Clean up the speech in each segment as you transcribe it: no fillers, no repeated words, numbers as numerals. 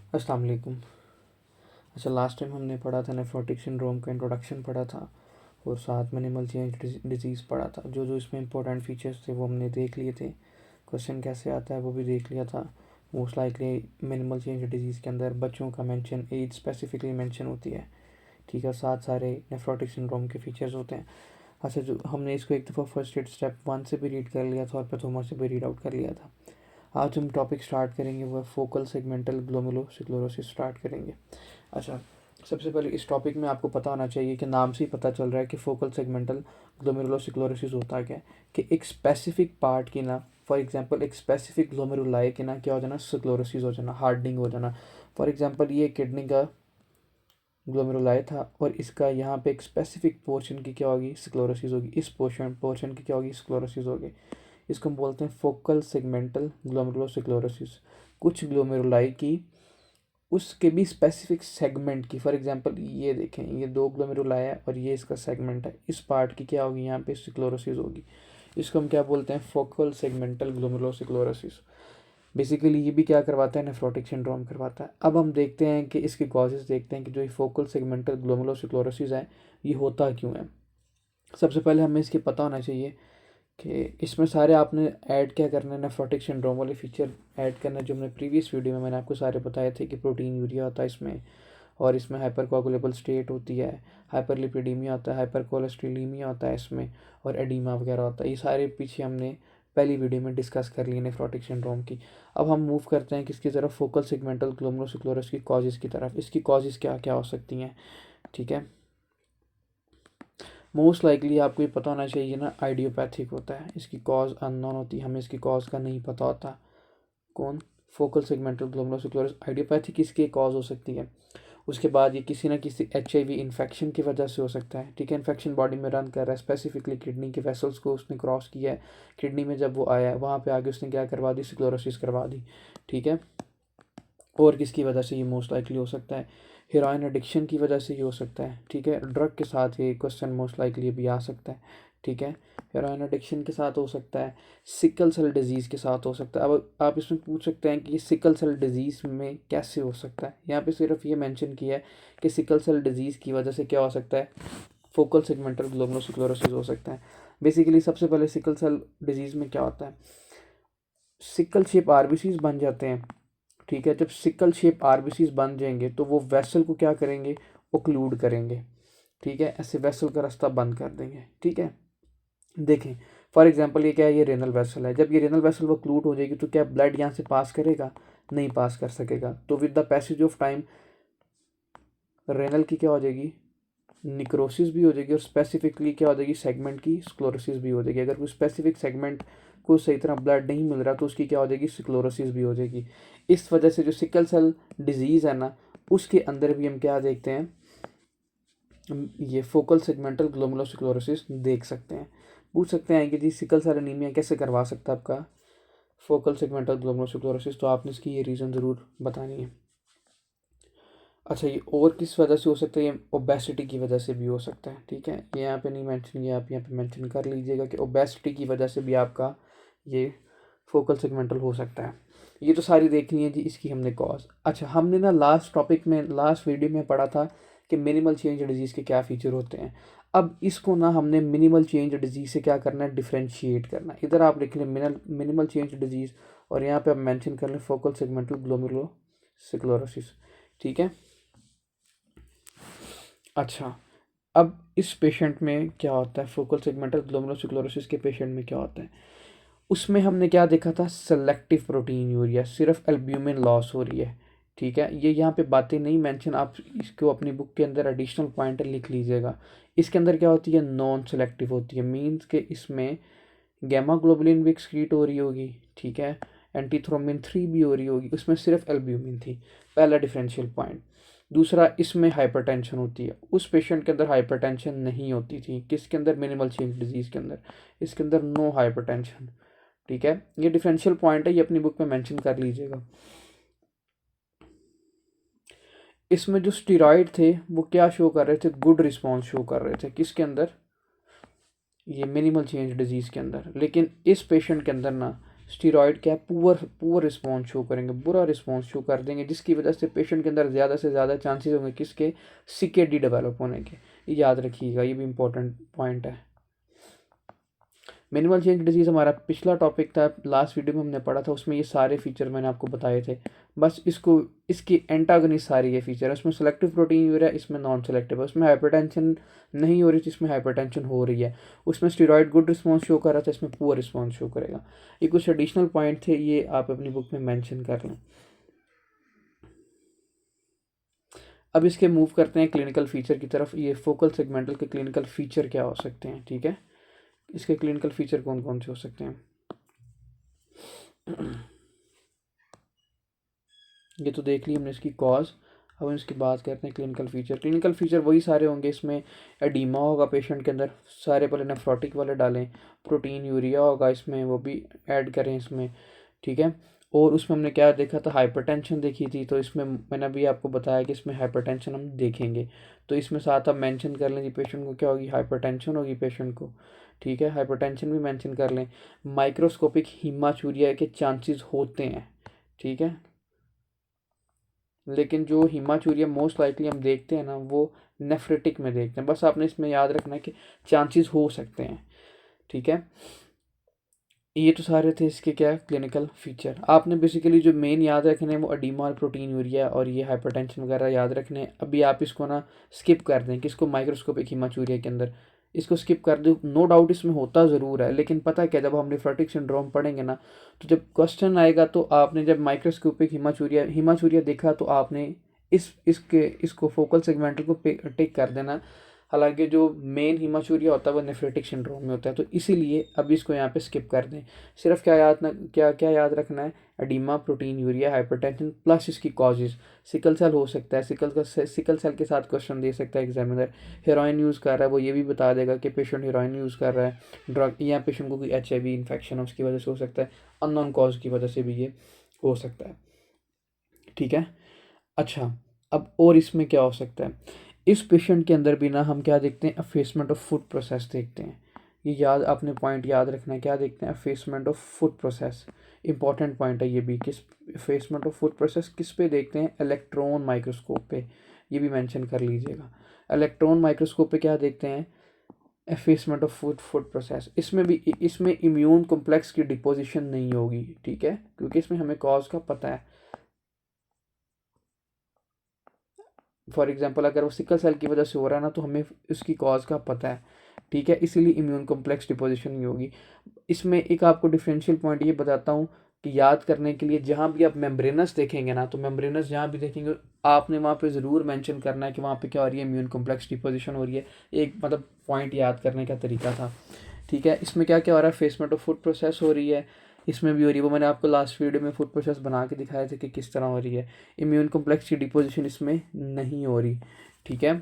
अस्सलाम वालेकुम। अच्छा, लास्ट टाइम हमने पढ़ा था नेफ्रोटिक सिंड्रोम का इंट्रोडक्शन पढ़ा था और साथ में एनिमल चेंज डिजीज़ पढ़ा था। जो जो इसमें इंपॉर्टेंट फीचर्स थे वो हमने देख लिए थे। क्वेश्चन कैसे आता है वो भी देख लिया था। Most likely minimal change disease के अंदर बच्चों का मेंशन, एज स्पेसिफिकली मेंशन होती है, ठीक है। साथ सारे नेफ्रोटिक सिंड्रोम के फीचर्स होते हैं। अच्छा, जो हमने इसको एक दफ़ा फर्स्ट एड स्टेप 1 से भी रीड कर लिया था और पैथोमा से भी रीड आउट कर लिया था। आज हम टॉपिक स्टार्ट करेंगे वो है फोकल सेगमेंटल ग्लोमेरुलोसिक्लोरोसिस स्टार्ट करेंगे। अच्छा, सबसे पहले इस टॉपिक में आपको पता होना चाहिए कि नाम से ही पता चल रहा है कि फोकल सेगमेंटल ग्लोमेरुलोसिक्लोरोसिस होता क्या है, कि एक स्पेसिफिक पार्ट की ना, फॉर एग्जांपल एक स्पेसिफिक ग्लोमेरुलाई की ना क्या हो जाना, सिक्लोरोसिस हो जाना, हार्डनिंग हो जाना। फॉर एग्जांपल ये किडनी का ग्लोमेरुलाई था और इसका यहाँ पे एक स्पेसिफिक पोर्शन की क्या होगी, सिक्लोरोसिस होगी। इस पोर्शन की क्या होगी, सिक्लोरोसिस होगी। इसको हम बोलते हैं फोकल सेगमेंटल ग्लोमेरुलोसिक्लोरोसिस। कुछ ग्लोमेरुलाई की उसके भी स्पेसिफिक सेगमेंट की, फॉर एग्जांपल ये देखें, ये दो ग्लोमेरुलाई है और ये इसका सेगमेंट है, इस पार्ट की क्या होगी, यहाँ पे सिक्लोरोसिस होगी। इसको हम क्या बोलते हैं, फोकल सेगमेंटल ग्लोमेरुलोसिक्लोरोसिस। बेसिकली ये भी क्या करवाता है, नेफ्रोटिक सिंड्रोम करवाता है। अब हम देखते हैं कि इसके कॉजेज देखते हैं कि जो ये फोकल सेगमेंटल ग्लोमेरुलोसिक्लोरोसिस है ये होता क्यों है। सबसे पहले हमें इसके पता होना चाहिए कि इसमें सारे आपने ऐड क्या करना है, नेफ्रोटिक सिंड्रोम वाले फीचर ऐड करना है जो हमने प्रीवियस वीडियो में मैंने आपको सारे बताए थे कि प्रोटीन यूरिया होता है इसमें, और इसमें हाइपर कोगुलेबल स्टेट होती है, हाइपरलिपिडीमिया होता है, हाइपर कोलेस्ट्रोलीमिया होता है इसमें, और एडीमा वगैरह होता है। ये सारे पीछे हमने पहली वीडियो में डिस्कस कर लिए नेफ्रोटिक सिंड्रोम की। अब हम मूव करते हैं किसकी तरफ, फोकल सेगमेंटल ग्लोमेरुलोसिक्लोरोसिस की कॉजेज़ की तरफ। इसकी कॉजेज़ क्या क्या हो सकती हैं, ठीक है। मोस्ट लाइकली आपको ये पता होना चाहिए ना, आइडियोपैथिक होता है। इसकी कॉज अननोन होती है, हमें इसकी कॉज का नहीं पता होता। कौन, फोकल सेगमेंटल ग्लोमेरुलोसिक्लोरोसिस आइडियोपैथिक इसकी कॉज हो सकती है। उसके बाद ये किसी ना किसी HIV इन्फेक्शन की वजह से हो सकता है, ठीक है। इन्फेक्शन बॉडी में रन कर रहा है, स्पेसिफिकली किडनी के वेसल्स को उसने क्रॉस किया है, किडनी में जब वो आया है वहाँ पे आगे उसने क्या करवा दी, सिक्लोरोसिस करवा दी, ठीक है। और किसकी वजह से ये मोस्ट लाइकली हो सकता है, हेरोइन एडिक्शन की वजह से ये हो सकता है, ठीक है। ड्रग के साथ ये क्वेश्चन मोस्ट लाइकली भी आ सकता है, ठीक है। हेरोइन एडिक्शन के साथ हो सकता है, सिकल सेल डिजीज़ के साथ हो सकता है। अब आप इसमें पूछ सकते हैं कि ये सिकल सेल डिजीज़ में कैसे हो सकता है। यहाँ पे सिर्फ ये मेंशन किया है कि सिकल सेल डिजीज़ की वजह से क्या हो सकता है, फोकल सेगमेंटल ग्लोमेरुलोसिक्लोरोसिस हो सकता है। बेसिकली सबसे पहले सिकल सेल डिजीज़ में क्या होता है, सिकल शेप आरबीसीज बन जाते हैं, ठीक है। जब सिकल शेप आरबीसीज बन जाएंगे तो वो वेसल को क्या करेंगे, ओक्लूड करेंगे, ठीक है। ऐसे वेसल का रास्ता बंद कर देंगे, ठीक है। देखें, फॉर एग्जांपल ये क्या है, ये रेनल वेसल है। जब ये रेनल वेसल वो क्लूड हो जाएगी तो क्या ब्लड यहाँ से पास करेगा, नहीं पास कर सकेगा। तो with the passage of time renal की क्या हो जाएगी, निक्रोसिस भी हो जाएगी, और स्पेसिफिकली क्या हो जाएगी, सेगमेंट की स्क्लोरोसिस भी हो जाएगी। अगर कोई स्पेसिफिक सेगमेंट को सही तरह ब्लड नहीं मिल रहा तो उसकी क्या हो जाएगी, स्क्लोरोसिस भी हो जाएगी। इस वजह से जो सिकल सेल डिजीज़ है ना, उसके अंदर भी हम क्या देखते हैं, ये फोकल सेगमेंटल ग्लोमेरुलोसिक्लोरोसिस देख सकते हैं। पूछ सकते हैं कि जी सिकल सेल एनीमिया कैसे करवा सकता है आपका फोकल सेगमेंटल ग्लोमेरुलोसिक्लोरोसिस, तो आपने इसकी ये रीज़न ज़रूर बतानी है। अच्छा, ये और किस वजह से हो सकता है, ये ओबेसिटी की वजह से भी हो सकता है, ठीक है। ये यहाँ पे नहीं मेंशन किया, आप यहाँ पे मेंशन कर लीजिएगा कि ओबेसिटी की वजह से भी आपका ये फोकल सेगमेंटल हो सकता है। ये तो सारी देखनी है जी इसकी हमने कॉज। अच्छा, हमने ना लास्ट टॉपिक में, लास्ट वीडियो में पढ़ा था कि मिनिमल चेंज डिजीज़ के क्या फ़ीचर होते हैं। अब इसको ना हमने मिनिमल चेंज डिजीज़ से क्या करना है, डिफ्रेंशिएट करना है। इधर आप लिख लें मिनिमल चेंज डिजीज़ और यहाँ पे आप मेंशन कर लें फोकल सेगमेंटल ग्लोमेरुलोसिक्लोरोसिस, ठीक है। अच्छा, अब इस पेशेंट में क्या होता है, फोकल सेगमेंटल ग्लोमेरुलोसिक्लोरोसिस के पेशेंट में क्या होता है, उसमें हमने क्या देखा था, सेलेक्टिव प्रोटीन यूरिया, सिर्फ एल्ब्यूमिन लॉस हो रही है, ठीक है। ये यहाँ पे बातें नहीं मेंशन, आप इसको अपनी बुक के अंदर एडिशनल पॉइंट लिख लीजिएगा। इसके अंदर क्या होती है, नॉन सेलेक्टिव होती है, मीन्स के इसमें गैमा ग्लोबुलिन भी एक्सक्रीट हो रही होगी, ठीक है। एंटीथ्रोम्बिन 3 भी हो रही होगी, उसमें सिर्फ एल्ब्यूमिन थी, पहला डिफरेंशियल पॉइंट। दूसरा, इसमें हाइपरटेंशन होती है, उस पेशेंट के अंदर हाइपरटेंशन नहीं होती थी, किसके अंदर, मिनिमल चेंज डिजीज़ के अंदर, इसके अंदर नो हाइपरटेंशन, ठीक है। ये डिफरेंशियल पॉइंट है, ये अपनी बुक में मेंशन कर लीजिएगा। इसमें जो स्टीरॉयड थे वो क्या शो कर रहे थे, गुड रिस्पॉन्स शो कर रहे थे, किसके अंदर, ये मिनिमल चेंज डिजीज़ के अंदर। लेकिन इस पेशेंट के अंदर ना स्टीरॉयड क्या है, पुअर रिस्पॉन्स शो करेंगे, बुरा रिस्पॉन्स शो कर देंगे, जिसकी वजह से पेशेंट के अंदर ज़्यादा से ज़्यादा चांसेस होंगे किसके, सीकेडी डेवलप होने के। ये याद रखिएगा, ये भी इंपॉर्टेंट पॉइंट है। मिनिमल चेंज डिजीज़ हमारा पिछला टॉपिक था, लास्ट वीडियो में हमने पढ़ा था, उसमें ये सारे फीचर मैंने आपको बताए थे। बस इसको, इसकी एंटागनिस्ट सारी ये फीचर है, उसमें सेलेक्टिव प्रोटीन यूरिया, इसमें नॉन सेलेक्टिव है, उसमें हाइपरटेंशन नहीं हो रही थी, इसमें हाइपरटेंशन हो रही है, उसमें स्टीरॉयड गुड रिस्पॉन्स शो कर रहा था, इसमें पुअर रिस्पॉन्स शो करेगा। ये कुछ एडिशनल पॉइंट थे, ये आप अपनी बुक में मैंशन कर लें। अब इसके मूव करते हैं क्लिनिकल फीचर की तरफ। ये फोकल सेगमेंटल के क्लिनिकल फीचर क्या हो सकते हैं, ठीक है, इसके क्लिनिकल फीचर कौन कौन से हो सकते हैं। ये तो देख ली हमने इसकी कॉज। अब हम इसकी बात करते हैं क्लिनिकल फीचर। क्लिनिकल फीचर वही सारे होंगे, इसमें एडीमा होगा पेशेंट के अंदर, सारे पहले नेफ्रोटिक वाले डालें, प्रोटीन यूरिया होगा इसमें, वो भी ऐड करें इसमें, ठीक है। और उसमें हमने क्या देखा था, हाइपरटेंशन देखी थी, तो इसमें मैंने अभी आपको बताया कि इसमें हाइपरटेंशन हम देखेंगे, तो इसमें साथ आप मेंशन कर लें जी पेशेंट को क्या होगी, हाइपरटेंशन होगी पेशेंट को, ठीक है, हाइपरटेंशन भी मेंशन कर लें। माइक्रोस्कोपिक हीमाचूरिया के चांसेस होते हैं, ठीक है, लेकिन जो हीमाचूरिया मोस्ट लाइकली हम देखते हैं ना, वो नेफ्रेटिक में देखते हैं। बस आपने इसमें याद रखना है कि चांसेस हो सकते हैं, ठीक है। ये तो सारे थे इसके क्या क्लिनिकल फीचर। आपने बेसिकली जो मेन याद रखने हैं वो एडीमा और प्रोटीन यूरिया और ये हाइपरटेंशन वगैरह याद रखने हैं। अभी आप इसको ना स्किप कर दें, किसको, माइक्रोस्कोपिक हीमाचूरिया के अंदर इसको स्किप कर दो। नो डाउट इसमें होता ज़रूर है, लेकिन पता है क्या, जब हम नेफ्रोटिक सिंड्रोम पढ़ेंगे ना, तो जब क्वेश्चन आएगा तो आपने जब माइक्रोस्कोपिक हीमाचूरिया देखा तो आपने इसको फोकल सेगमेंटल को टिक कर देना। हालांकि जो मेन हीमाचूरिया होता है वो नेफ्रेटिक सिंड्रोम में होता है, तो इसीलिए अभी इसको यहाँ पे स्किप कर दें। सिर्फ क्या याद रखना है, oedema, proteinuria, hypertension plus इसकी कॉजेज। सिकल सेल हो सकता है, सिकल सेल के साथ क्वेश्चन दे सकता है एग्जामिनर। हेरोइन यूज़ कर रहा है, वो ये भी बता देगा कि पेशेंट हेरोइन यूज़ कर रहा है, ड्रग, या पेशेंट को कोई HIV इन्फेक्शन है उसकी वजह से हो सकता है, अननोन कॉज की वजह से भी ये हो सकता है, ठीक है। अच्छा, अब और इसमें क्या हो सकता है, इस पेशेंट के अंदर भी ना हम क्या देखते हैं, अफेसमेंट ऑफ फूड प्रोसेस देखते हैं। ये याद, आपने पॉइंट याद रखना है, क्या देखते हैं, effacement of food process. Important point है ये भी, किस अफेसमेंट ऑफ फूड प्रोसेस किस पे देखते हैं, इलेक्ट्रॉन माइक्रोस्कोप पे, ये भी मेंशन कर लीजिएगा। इलेक्ट्रॉन माइक्रोस्कोप पे क्या देखते हैं, एफेसमेंट ऑफ फूड प्रोसेस। इसमें इम्यून कॉम्प्लेक्स की डिपोजिशन नहीं होगी, ठीक है, क्योंकि इसमें हमें कॉज का पता है। फॉर एग्जांपल अगर वो सिकल सेल की वजह से हो रहा है ना, तो हमें उसकी कॉज का पता है, ठीक है, इसीलिए इम्यून कॉम्प्लेक्स डिपोजिशन नहीं होगी। इसमें एक आपको डिफरेंशियल पॉइंट ये बताता हूँ कि याद करने के लिए, जहाँ भी आप मेम्ब्रेनस देखेंगे ना, तो मेम्ब्रेनस जहाँ भी देखेंगे आपने वहाँ पे ज़रूर मेंशन करना है कि वहाँ पे क्या हो रही है, इम्यून कॉम्प्लेक्स डिपोजिशन हो रही है। एक मतलब पॉइंट याद करने का तरीका था, ठीक है। इसमें क्या क्या हो रहा है, फेसमेंट ऑफ फूड प्रोसेस हो रही है, इसमें भी हो रही है, वो मैंने आपको लास्ट वीडियो में फूड प्रोसेस बना के दिखाए थे कि किस तरह हो रही है। इम्यून कॉम्प्लेक्स की डिपोजिशन इसमें नहीं हो रही, ठीक है।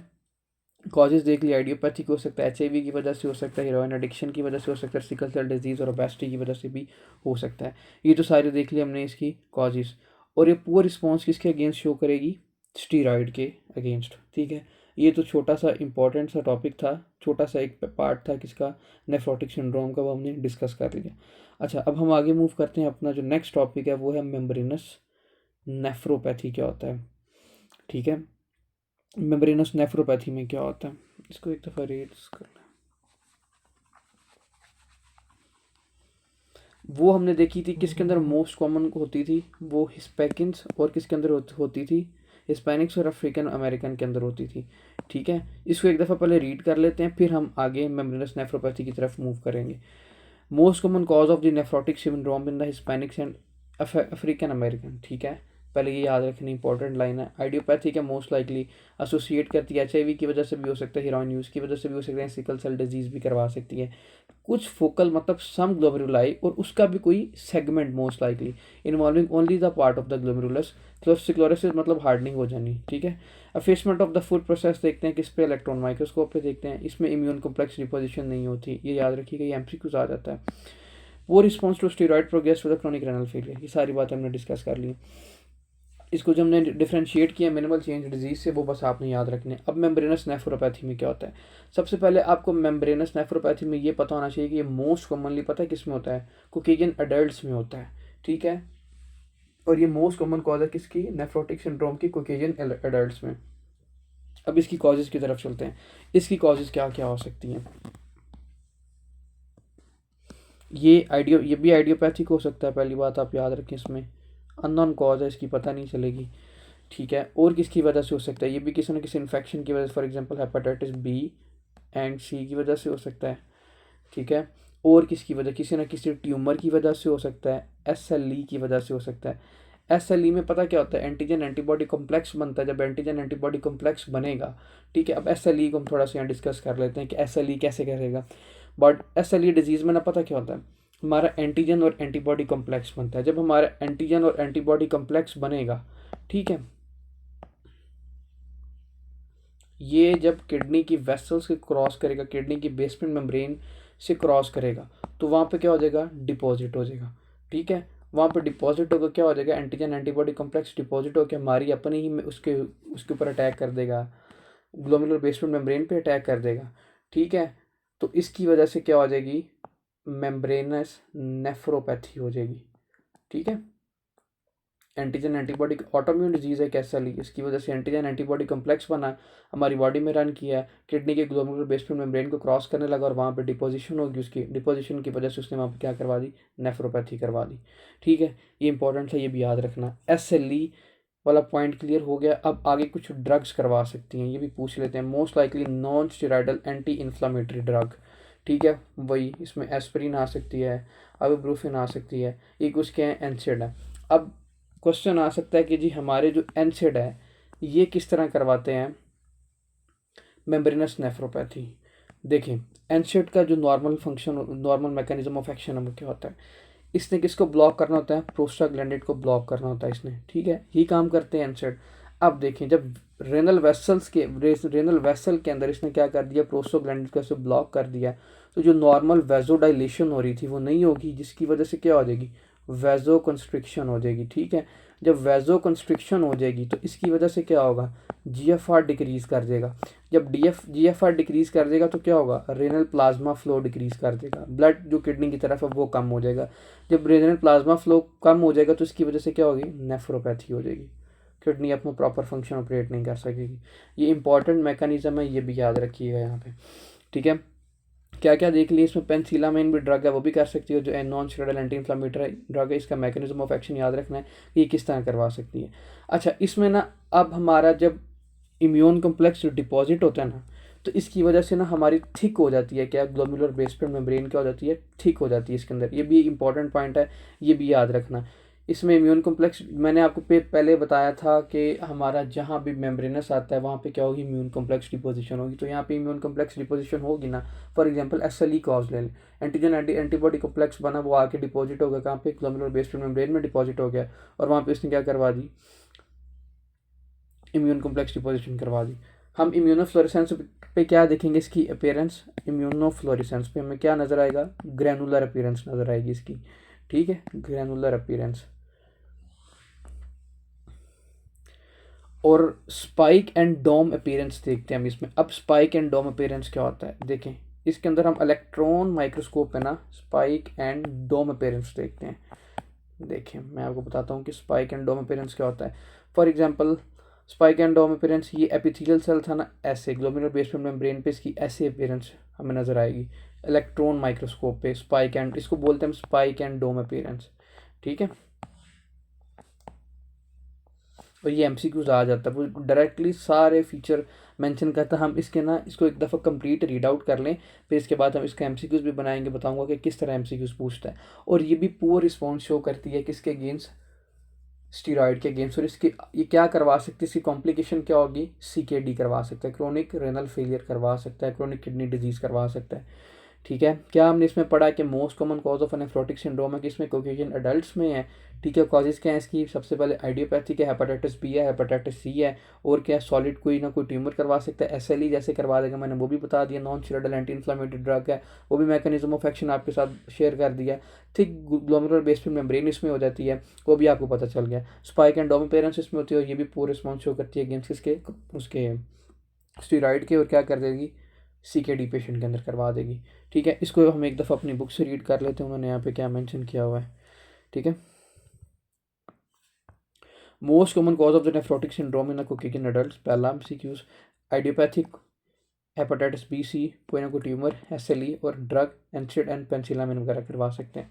कॉजेज देख लिया, आइडियोपैथिक हो सकता है, HIV की वजह से हो सकता है, हेरोइन एडिक्शन की वजह से हो सकता है, सिकल सेल डिजीज़ और ओबेसिटी की वजह से भी हो सकता है। ये तो सारे देख लिया हमने इसकी कॉजेज। और ये पुअर रिस्पॉन्स किसके अगेंस्ट शो करेगी, स्टीरॉयड के अगेंस्ट, ठीक है। ये तो छोटा सा इंपॉर्टेंट सा टॉपिक था, छोटा सा एक पार्ट था किसका, नेफ्रोटिक सिंड्रोम का, वो हमने डिस्कस कर लिया। अच्छा, अब हम आगे मूव करते हैं, अपना जो नेक्स्ट टॉपिक है वो है मेम्ब्रेनस नेफ्रोपैथी क्या होता है, ठीक है। मेम्ब्रेनस नेफ्रोपैथी में क्या होता है, इसको एक दफ़ा रीड कर लें। वो हमने देखी थी किसके अंदर मोस्ट कॉमन होती थी, वो हिस्पैकिन्स और किसके अंदर होती थी, हिस्पैनिक्स और अफ्रीकन अमेरिकन के अंदर होती थी, ठीक है। इसको एक दफ़ा पहले रीड कर लेते हैं, फिर हम आगे मेम्ब्रेनस नेफ्रोपैथी की तरफ मूव करेंगे। Most common cause of the nephrotic syndrome in the Hispanics and African American, ठीक है। पहले ये याद रखनी इंपॉर्टेंट लाइन है। आइडियोपैथी का मोस्ट लाइकली एसोसिएट करती है, HIV की वजह से भी हो सकता है, हेरोइन यूज़ की वजह से भी हो सकता है, सिकल सेल डिजीज़ भी करवा सकती है। कुछ फोकल मतलब सम ग्लोमेरुलाई, और उसका भी कोई segment most likely involving only the part of the glomerulus. Chlorosis मतलब हार्डनिंग हो जानी, ठीक है। अफेसमेंट ऑफ द फूड प्रोसेस देखते हैं किस पे, इलेक्ट्रॉन माइक्रोस्कोप पे देखते हैं। इसमें इम्यून कॉम्प्लेक्स डिपोजिशन नहीं होती, ये याद रखिएगा, ये MCQs आ जाता है। वो response to steroid progress to the chronic renal failure, ये सारी बातें हमने डिस्कस कर ली। इसको जो हमने डिफ्रेंशिएट किया मिनिमल चेंज डिजीज से, वो बस आपने याद रखने। अब मेम्ब्रेनस नेफ्रोपैथी में क्या होता है? सबसे पहले आपको मेम्ब्रेनस नेफ्रोपैथी में ये पता होना चाहिए कि ये मोस्ट कॉमनली पता है किस में होता है? कोकेजन अडल्ट में होता है, ठीक है। और ये मोस्ट कॉमन कॉज है किसकी? नेफ्रोटिक सिंड्रोम की, कोकेजन अडल्ट में। अब इसकी कॉजेज की तरफ चलते हैं। इसकी कॉजेज क्या क्या हो सकती हैं? ये भी आइडियोपैथिक हो सकता है, पहली बात आप याद रखें। इसमें अननोन कॉज है, इसकी पता नहीं चलेगी, ठीक है। और किसकी वजह से हो सकता है? ये भी किसी न किसी इन्फेक्शन की वजह से, for example hepatitis B and C की वजह से हो सकता है, ठीक है। और किसकी वजह? किसी न किसी ट्यूमर की वजह से हो सकता है, SLE की वजह से हो सकता है। SLE में पता क्या होता है? एंटीजन एंटीबॉडी कॉम्प्लेक्स बनता है। जब एंटीजन एंटीबॉडी कॉम्प्लेक्स बनेगा, ठीक है। अब SLE को हम थोड़ा सा यहाँ डिस्कस कर लेते हैं कि SLE कैसे करेगा। बट SLE डिजीज़ में ना पता क्या होता है? हमारा एंटीजन और एंटीबॉडी कॉम्प्लेक्स बनता है। जब हमारा एंटीजन और एंटीबॉडी कॉम्प्लेक्स बनेगा, ठीक है, ये जब किडनी की वेसल्स से क्रॉस करेगा, किडनी की बेसमेंट मेम्ब्रेन से क्रॉस करेगा, तो वहाँ पे क्या हो जाएगा? डिपॉजिट हो जाएगा, ठीक है। वहाँ पे डिपॉजिट होकर क्या हो जाएगा? एंटीजन एंटीबॉडी कॉम्प्लेक्स डिपॉजिट होकर हमारी अपनी ही उसके उसके ऊपर अटैक कर देगा, ग्लोमेरुलर बेसमेंट मेम्ब्रेन पे अटैक कर देगा, ठीक है। तो इसकी वजह से क्या हो जाएगी? मेम्ब्रेनस नेफ्रोपैथी हो जाएगी, ठीक है। एंटीजन एंटीबॉडी ऑटोम्यून डिजीज है SLE, इसकी वजह से एंटीजन एंटीबॉडी कॉम्प्लेक्स बना, हमारी बॉडी में रन किया, किडनी के ग्लोमेरुलर बेसमेंट मेम्ब्रेन को क्रॉस करने लगा और वहाँ पे डिपोजिशन होगी। उसकी डिपोजिशन की वजह से उसने वहाँ पे क्या करवा दी? नेफ्रोपैथी करवा दी, ठीक है। ये इंपॉर्टेंट है, ये भी याद रखना। SLE वाला पॉइंट क्लियर हो गया। अब आगे कुछ ड्रग्स करवा सकती हैं, ये भी पूछ लेते हैं। Most likely non steroidal anti inflammatory drug, ठीक है। वही इसमें एस्पिरिन आ सकती है, आइबुप्रोफेन आ सकती है, एक उसके हैं एनसेड है। अब क्वेश्चन आ सकता है कि जी हमारे जो एनसेड है ये किस तरह करवाते हैं मेम्ब्रेनस नेफ्रोपैथी? देखिए, एनसेड का जो normal function, normal mechanism of action है वो क्या होता है? इसने किसको ब्लॉक करना होता है? प्रोस्टाग्लैंडिन को ब्लॉक करना होता है इसने, ठीक है। यही काम करते हैं एनसेड। अब देखें, जब रेनल वेसल के अंदर इसने क्या कर दिया? प्रोस्टाग्लैंडिन को ऐसे ब्लॉक कर दिया, तो जो नॉर्मल वेजोडाइलेशन हो रही थी वो नहीं होगी, जिसकी वजह से क्या हो जाएगी? वेजो कंस्ट्रिक्शन हो जाएगी, ठीक है। जब वेजो कंस्ट्रिक्शन हो जाएगी तो इसकी वजह से क्या होगा? GFR डिक्रीज कर देगा। जब GFR डिक्रीज कर देगा तो क्या होगा? रेनल प्लाज्मा फ्लो डिक्रीज कर देगा, ब्लड जो किडनी की तरफ है वो कम हो जाएगा। जब रेनल प्लाज्मा फ्लो कम हो जाएगा तो इसकी वजह से क्या होगी? नेफ्रोपैथी हो जाएगी, किडनी अपना प्रॉपर फंक्शन ऑपरेट नहीं कर सकेगी। ये इंपॉर्टेंट मैकेनिज्म है, ये भी याद रखिएगा यहाँ पे, ठीक है। क्या क्या देख लिए इसमें? पेनिसिलामाइन भी ड्रग है, वो भी कर सकती है, जो non steroidal anti inflammatory drug है। इसका मैकेनिज्म ऑफ एक्शन याद रखना है कि ये किस तरह करवा सकती है। अच्छा, इसमें ना अब हमारा जब इम्यून कॉम्प्लेक्स जो डिपॉजिट होता है ना, तो इसकी वजह से ना हमारी थिक हो जाती है, क्या? ग्लोमेरुलर बेसमेंट मेम्ब्रेन क्या हो जाती है? थिक हो जाती है इसके अंदर। ये भी इंपॉर्टेंट पॉइंट है, ये भी याद रखना। इसमें इम्यून कॉम्प्लेक्स मैंने आपको पहले बताया था कि हमारा जहाँ भी मेम्ब्रेनस आता है वहाँ पे क्या होगी? इम्यून कॉम्प्लेक्स डिपोजिशन होगी। तो यहाँ पे इम्यून कॉम्प्लेक्स डिपोजिशन होगी ना, फॉर एग्जांपल SLE कॉज ले लें, एंटीजन एंटीबॉडी कॉम्प्लेक्स बना, वो आके डिपॉजिट हो गया कहाँ पे? ग्लोमेरुलर बेसमेंट मेम्ब्रेन में डिपॉजिट हो गया, और वहाँ पे उसने क्या करवा दी? इम्यून कॉम्प्लेक्स डिपोजिशन करवा दी। हम इम्यूनोफ्लोरेसेंस पे क्या देखेंगे? इसकी अपीयरेंस, इम्यूनोफ्लोरेसेंस पे हमें क्या नज़र आएगा? ग्रैनुलर अपीयरेंस नज़र आएगी इसकी, ठीक है, ग्रैनुलर अपीयरेंस। और स्पाइक एंड डोम अपीयरेंस देखते हैं हम इसमें। अब स्पाइक एंड डोम अपीयरेंस क्या होता है? देखें, इसके अंदर हम इलेक्ट्रॉन माइक्रोस्कोप है ना, स्पाइक एंड डोम अपीयरेंस देखते हैं। देखें, मैं आपको बताता हूँ कि स्पाइक एंड डोम अपीयरेंस क्या होता है। For example, spike and dome appearance, ये एपिथेलियल सेल था ना, ऐसे ग्लोमेरुलर बेसमेंट मेम्ब्रेन पे इसकी ऐसे अपीयरेंस हमें नजर आएगी इलेक्ट्रॉन माइक्रोस्कोप पे। स्पाइक एंड, इसको बोलते हैं हम स्पाइक एंड डोम अपीयरेंस, ठीक है। और ये MCQs आ जाता है, वो डायरेक्टली सारे फीचर मेंशन करता है। हम इसके ना इसको एक दफ़ा कंप्लीट रीड आउट कर लें, फिर इसके बाद हम इसका MCQs भी बनाएंगे, बताऊंगा कि किस तरह MCQs पूछता है। और ये भी पुअर रिस्पॉन्स शो करती है किसके अगेंस्ट? स्टीरॉयड के अगेंस्ट। और इसकी ये क्या करवा सकती है? इसकी कॉम्प्लिकेशन क्या होगी? CKD करवा सकता है, क्रोनिक रेनल फेलियर करवा सकता है, क्रोनिक किडनी डिजीज करवा सकता है, ठीक है। क्या हमने इसमें पढ़ा कि most common cause of nephrotic syndrome है कि इसमें कोकेजन अडल्ट में है, ठीक है, कॉजेज़ क्या है इसकी, सबसे पहले आइडियोपैथिक है, हेपेटाइटिस बी है, हेपेटाइटिस सी है, और क्या सॉलिड कोई ना कोई ट्यूमर करवा सकता है, एसएलई जैसे करवा देगा, मैंने वो भी बता दिया, non steroidal anti inflammatory drug है, वो भी मैकेनिज्म ऑफ एक्शन आपके साथ शेयर कर दिया। थिक ग्लोमेरुलर बेसमेंट मेम्ब्रेन इसमें हो जाती है, वो भी आपको पता चल गया। स्पाइक एंड डोम अपेरेंस इसमें होती है, और ये भी पूरे रिस्पॉन्स शो करती है अगेंस्ट किसके, उसके स्टीरॉइड के, और क्या कर देगी, सीकेडी पेशेंट के अंदर करवा देगी। ठीक है, इसको हम एक दफ़ा अपनी बुक से रीड कर लेते हैं, उन्होंने यहाँ पे क्या मेंशन किया हुआ है। ठीक है, most common cause of the nephrotic syndrome in cooking in adult, पहला MCQs, idiopathic, hepatitis B C, कोई ना कोई ट्यूमर, एसएलई, और ड्रग एंसिड एंड पेंसिलामिन वगैरह करवा सकते हैं।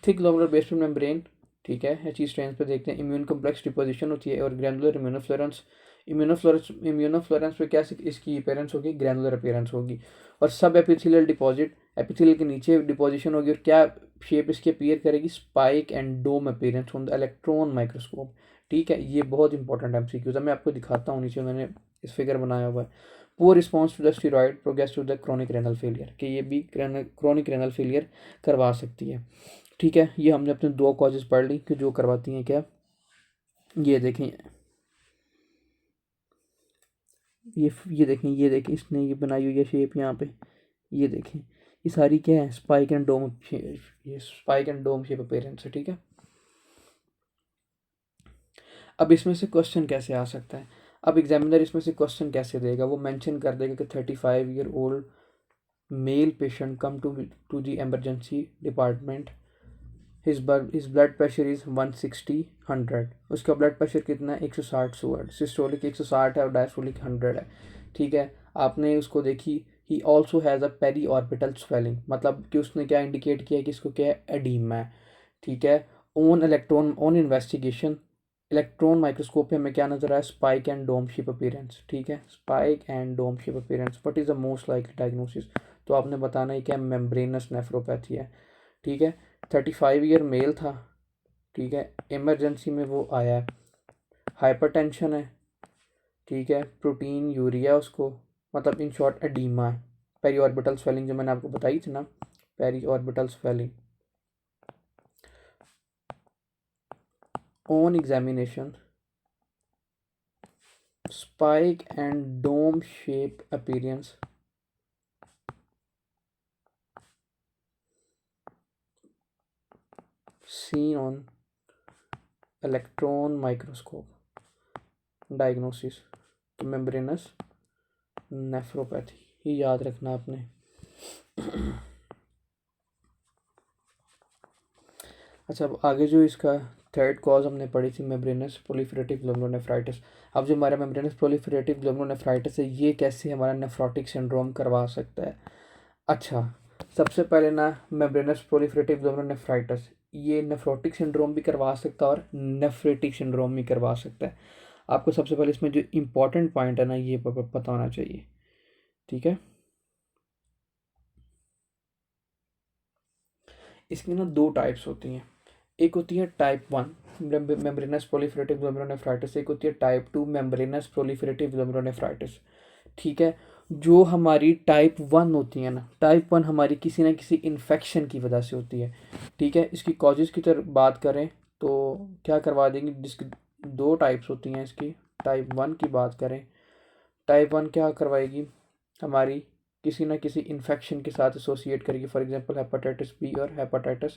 थिक ग्लोमेरुलर बेसमेंट मेम्ब्रेन, ठीक है, एच स्ट्रेन पे देखते हैं, इम्यून कम्प्लेक्स डिपोजिशन होती है, और ग्रैनुलर इम्यूनोफ्लोरेंस, इम्यूनोफ्लोरेंस पे क्या इसकी अपेयरेंस होगी, ग्रैनुलर अपेयरेंस होगी, और सब एपिथेलियल डिपॉजिट, एपिथेलियल के नीचे डिपोजिशन होगी, और क्या शेप इसकी अपीयर करेगी, spike and dome appearance on the electron microscope. ठीक है, ये बहुत इंपॉर्टेंट एमसीक्यूज है, मैं आपको दिखाता हूँ, नीचे मैंने इस फिगर बनाया हुआ है। Poor response to the steroid progress to the chronic renal failure, कि ये भी क्रोनिक रेनल फेलियर करवा सकती है। ठीक है, ये हमने अपने दो कॉजेज पढ़ ली कि जो करवाती हैं क्या, ये देखें, ये देखें इसने ये बनाई हुई है शेप यहाँ पे, ये देखें, ये सारी क्या है, स्पाइक एंड डोम, ये spike and dome shape appearance है। ठीक है, अब इसमें से क्वेश्चन कैसे आ सकता है, अब एग्जामिनर इसमें से क्वेश्चन कैसे देगा, वो मेंशन कर देगा कि 35-year-old male patient come to the emergency department, his blood pressure is 160/100, उसका ब्लड प्रेशर कितना है, 160/100, सिस्टोलिक 160 है और डायस्टोलिक 100 है। ठीक है, आपने उसको देखी, he also has a periorbital swelling, मतलब कि उसने क्या इंडिकेट किया कि इसको क्या है, एडीमा है। ठीक है, ऑन इन्वेस्टिगेशन इलेक्ट्रॉन माइक्रोस्कोप पे हमें क्या नजर आया, spike and dome shape appearance. ठीक है, spike and dome shape appearance, what is the most likely diagnosis, तो आपने बताना है क्या, मेम्ब्रेनस नेफ्रोपैथी है। ठीक है, 35 ईयर मेल था। ठीक है, इमरजेंसी में वो आया है, हाइपरटेंशन है। ठीक है, प्रोटीन यूरिया उसको, मतलब इन शॉर्ट एडीमा है, पेरी ऑर्बिटल स्वेलिंग जो मैंने आपको बताई थी ना, periorbital swelling. On examination spike and dome shape appearance seen on electron microscope, diagnosis तो membranous nephropathy, ये याद रखना आपने। अच्छा, अब आगे जो इसका थर्ड कॉज हमने पढ़ी थी, मेम्ब्रेनस प्रोलिफरेटिव ग्लोमेरुलोनेफ्राइटिस। अब जो हमारा मेम्ब्रेनस प्रोलिफरेटिव ग्लोमेरुलोनेफ्राइटिस है, ये कैसे हमारा नेफ्रोटिक सिंड्रोम करवा सकता है। अच्छा, सबसे पहले ना, मेम्ब्रेनस प्रोलिफरेटिव ग्लोमेरुलोनेफ्राइटिस ये नेफ्रोटिक सिंड्रोम भी करवा सकता है और नेफ्रेटिक सिंड्रोम भी करवा सकता है। आपको सबसे पहले इसमें जो इम्पोर्टेंट पॉइंट है ना, ये पता होना चाहिए। ठीक है, इसकी ना दो टाइप्स होती हैं, एक होती है टाइप 1 मेम्ब्रेनस प्रोलिफरेटिव ग्लोमेरुलोनेफ्राइटिस, एक होती है टाइप 2 मेम्ब्रेनस प्रोलिफरेटिव ग्लोमेरुलोनेफ्राइटिस। ठीक है, जो हमारी टाइप 1 होती है ना, टाइप 1 हमारी किसी ना किसी इन्फेक्शन की वजह से होती है। ठीक है, इसकी कॉजेज़ की तरफ बात करें तो क्या करवा देंगे, जिसकी दो टाइप्स होती हैं इसकी। टाइप 1 की बात करें, टाइप 1 क्या करवाएगी, हमारी किसी ना किसी इन्फेक्शन के साथ एसोसिएट करेगी, फॉर एग्जांपल हेपेटाइटिस बी और हेपेटाइटिस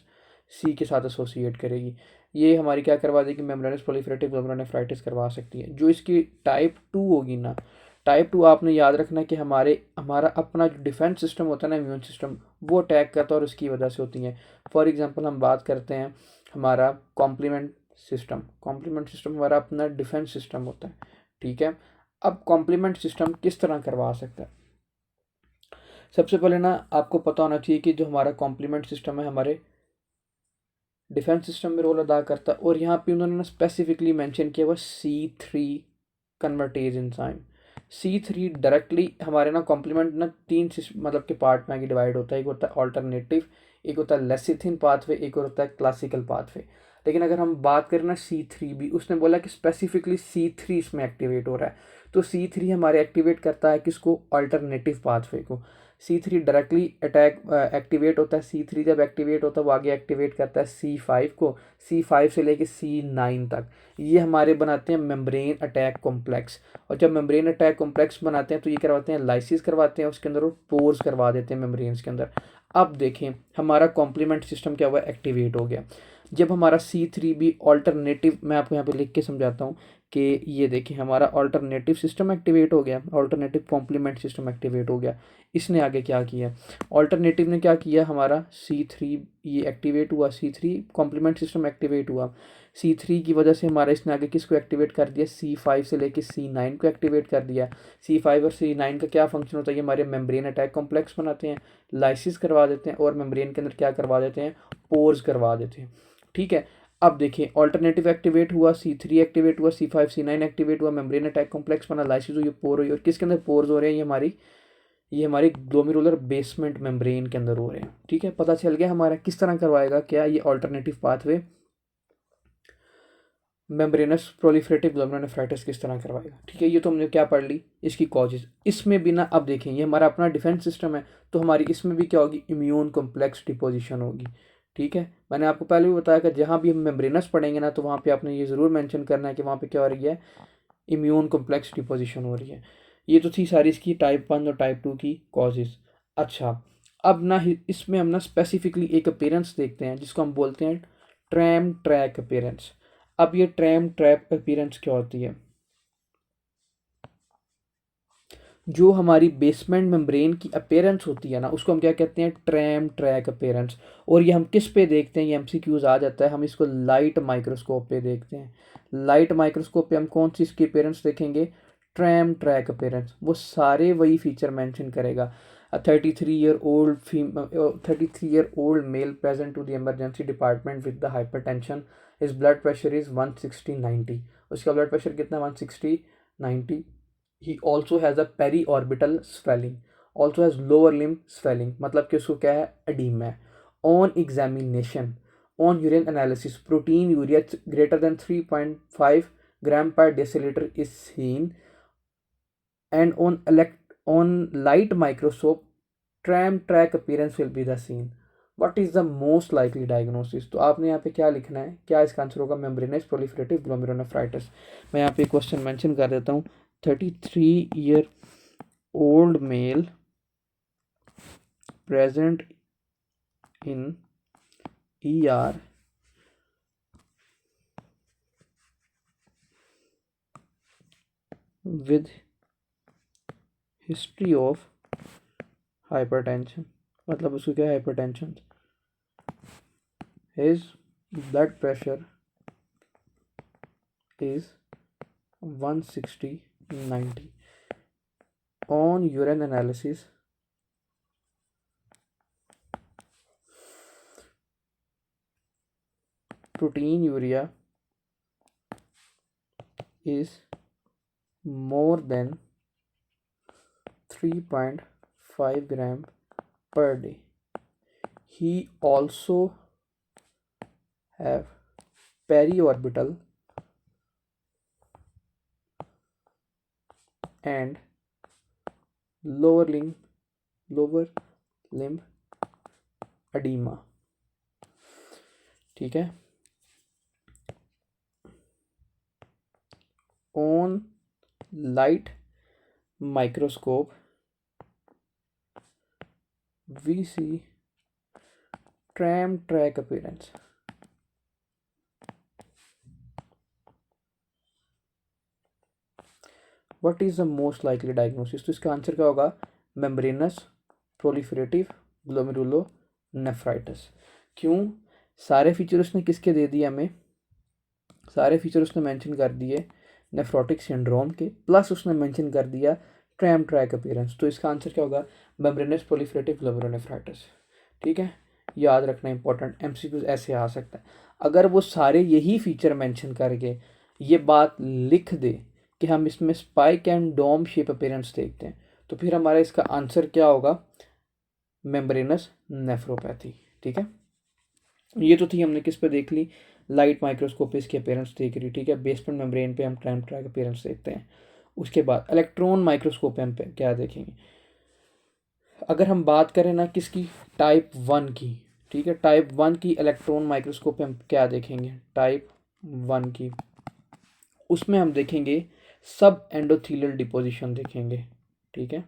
सी के साथ एसोसिएट करेगी। ये हमारी क्या करवा देगी, मेम्ब्रेनस प्रोलिफरेटिव ग्लोमेरुलोनेफ्राइटिस करवा सकती है। जो इसकी टाइप 2 होगी ना, टाइप 2 आपने याद रखना कि हमारा अपना जो डिफेंस सिस्टम होता है ना, इम्यून सिस्टम, वो अटैक करता है और उसकी वजह से होती हैं। फॉर एग्जांपल हम बात करते हैं हमारा कॉम्प्लीमेंट सिस्टम हमारा अपना डिफेंस सिस्टम होता है। ठीक है, अब कॉम्प्लीमेंट सिस्टम किस तरह करवा सकता है, सबसे पहले ना आपको पता होना चाहिए कि जो हमारा कॉम्प्लीमेंट सिस्टम है हमारे डिफेंस सिस्टम में रोल अदा करता है, और यहाँ पे उन्होंने ना स्पेसिफिकली मेंशन किया हुआ C3 convertase enzyme. C3 directly हमारे ना कॉम्प्लीमेंट ना तीन मतलब के पार्ट में आगे डिवाइड होता है, एक होता है ऑल्टरनेटिव, एक होता है लेसिथिन पाथवे, एक और होता है क्लासिकल पाथवे। लेकिन अगर हम बात करें ना C3 भी, उसने बोला कि स्पेसिफिकली C3 इसमें एक्टिवेट हो रहा है, तो C3 हमारे एक्टिवेट करता है किसको, ऑल्टरनेटिव पाथवे को। C3 डायरेक्टली एक्टिवेट होता है। C3 जब एक्टिवेट होता है वो आगे एक्टिवेट करता है C5 को, C5 से लेके C9 तक। ये हमारे बनाते हैं मेम्ब्रेन अटैक कॉम्प्लेक्स। और जब मेम्ब्रेन अटैक कॉम्प्लेक्स बनाते हैं तो ये करवाते हैं लाइसिस करवाते हैं उसके अंदर, और पोर्स करवा देते हैं मेम्ब्रेन्स के अंदर। अब देखें हमारा कॉम्प्लीमेंट सिस्टम क्या हुआ, एक्टिवेट हो गया। जब हमारा C3 भी ऑल्टरनेटिव, मैं आपको यहाँ पे लिख के समझाता हूँ कि ये देखिए हमारा ऑल्टरनेटिव सिस्टम एक्टिवेट हो गया, ऑल्टरनेटिव कॉम्प्लीमेंट सिस्टम एक्टिवेट हो गया। इसने आगे क्या किया, ऑल्टरनेटिव ने क्या किया, हमारा C3 ये एक्टिवेट हुआ, C3 कॉम्प्लीमेंट सिस्टम एक्टिवेट हुआ। C3 की वजह से हमारा इसने आगे किसको एक्टिवेट कर दिया, C5 से लेके C9 को एक्टिवेट कर दिया। C5 और C9 का क्या फंक्शन होता है, ये हमारे मेम्ब्रेन अटैक कॉम्प्लेक्स बनाते हैं, लाइसिस करवा देते हैं, और मेम्ब्रेन के अंदर क्या करवा देते हैं, पोर्स करवा देते हैं। ठीक है, अब देखिए ऑल्टरनेटिव एक्टिवेट हुआ, C3 एक्टिवेट हुआ, C5 C9 एक्टिवेट हुआ, मेम्ब्रेन अटैक कॉम्प्लेक्स बना, लाइसिस हुई, पोर हुई। और किसके अंदर पोर्स हो रहे हैं, ये हमारी ग्लोमेरुलर बेसमेंट मेम्ब्रेन के अंदर हो रहे हैं। ठीक है, पता चल गया हमारा किस तरह करवाएगा क्या ये alternative pathway membranes proliferative glomerulonephritis किस तरह करवाएगा। ठीक है, ये तो हमने क्या पढ़ ली इसकी कॉजेज। इसमें भी ना, अब देखें ये हमारा अपना डिफेंस सिस्टम है, तो हमारी इसमें भी क्या होगी, इम्यून कॉम्प्लेक्स डिपोजिशन होगी। ठीक है, मैंने आपको पहले भी बताया कि जहाँ भी हम मेम्ब्रेनस पढ़ेंगे ना, तो वहाँ पे आपने ये ज़रूर मेंशन करना है कि वहाँ पे क्या हो रही है, इम्यून कॉम्प्लेक्स डिपोजिशन हो रही है। ये तो थी सारी इसकी टाइप 1 और टाइप 2 की कॉजेज। अच्छा, अब ना इसमें हम ना स्पेसिफिकली एक अपीयरेंस देखते हैं जिसको हम बोलते हैं ट्रैम ट्रैक अपीयरेंस। अब ये ट्रैम ट्रैप अपीयरेंस क्या होती है, जो हमारी बेसमेंट मेम्ब्रेन की अपीयरेंस होती है ना, उसको हम क्या कहते हैं, ट्रैम ट्रैक अपीयरेंस। और ये हम किस पे देखते हैं, ये एमसीक्यूज आ जाता है, हम इसको लाइट माइक्रोस्कोप पे देखते हैं। लाइट माइक्रोस्कोप पे हम कौन सी इसकी अपीयरेंस देखेंगे, ट्रैम ट्रैक अपीयरेंस। वो सारे वही फीचर मेंशन करेगा। A 33-year-old male present to the emergency department with the hypertension. His blood pressure is 160/90. उसका ब्लड प्रेशर कितना, 160/90। He also has a periorbital swelling, also has lower limb swelling, मतलब कि उसको क्या है, edema है। On examination, on urine analysis, protein urea greater than 3.5 gram per deciliter is seen, and on light microscope tram track appearance will be the seen. What is the most likely diagnosis? तो आपने यहाँ पे क्या लिखना है, क्या इसका answer होगा, मेम्ब्रेनस प्रोलिफरेटिव ग्लोमेरुलोनेफ्राइटिस। मैं यहाँ पे क्वेश्चन मेंशन कर देता हूँ, 33-year-old male present in ER with history of hypertension, मतलब उसको क्या है, hypertension. His blood pressure is 160/90. On urine analysis, protein urea is more than 3.5 gram per day. He also have periorbital and lower limb edema। ठीक है, on light microscope we see tram track appearance। What is the most likely diagnosis? तो इसका answer क्या होगा, membranes proliferative glomerulonephritis. क्यों, सारे feature उसने किसके दे दिए हमें, सारे फीचर उसने मेंशन कर दिए नेफ्रोटिक सिंड्रोम के, प्लस उसने मेंशन कर दिया ट्रैम ट्रैक अपीयरेंस। तो इसका आंसर क्या होगा, मेम्ब्रेनस प्रोलिफरेटिव ग्लोमेरुलोनेफ्राइटिस। ठीक है, याद रखना इंपॉर्टेंट, एमसीक्यूज ऐसे आ सकता है। अगर वो सारे यही फीचर मेंशन करके ये बात लिख दे कि हम इसमें spike and dome shape appearance देखते हैं, तो फिर हमारा इसका आंसर क्या होगा, मेम्ब्रेनस नेफ्रोपैथी। ठीक है, ये तो थी हमने किस पे देख ली, लाइट माइक्रोस्कोप पे इसकी अपीयरेंस देख रही। ठीक है, बेसमेंट मेम्ब्रेन पे हम ट्रैम ट्रैक अपीयरेंस देखते हैं। उसके बाद इलेक्ट्रॉन माइक्रोस्कोप पे हम क्या देखेंगे, अगर हम बात करें ना किसकी, टाइप 1 की, ठीक है, टाइप 1 की इलेक्ट्रॉन माइक्रोस्कोप पे हम क्या देखेंगे, टाइप 1 की, उसमें हम देखेंगे सब एंडोथीलियल डिपोजिशन देखेंगे, ठीक है।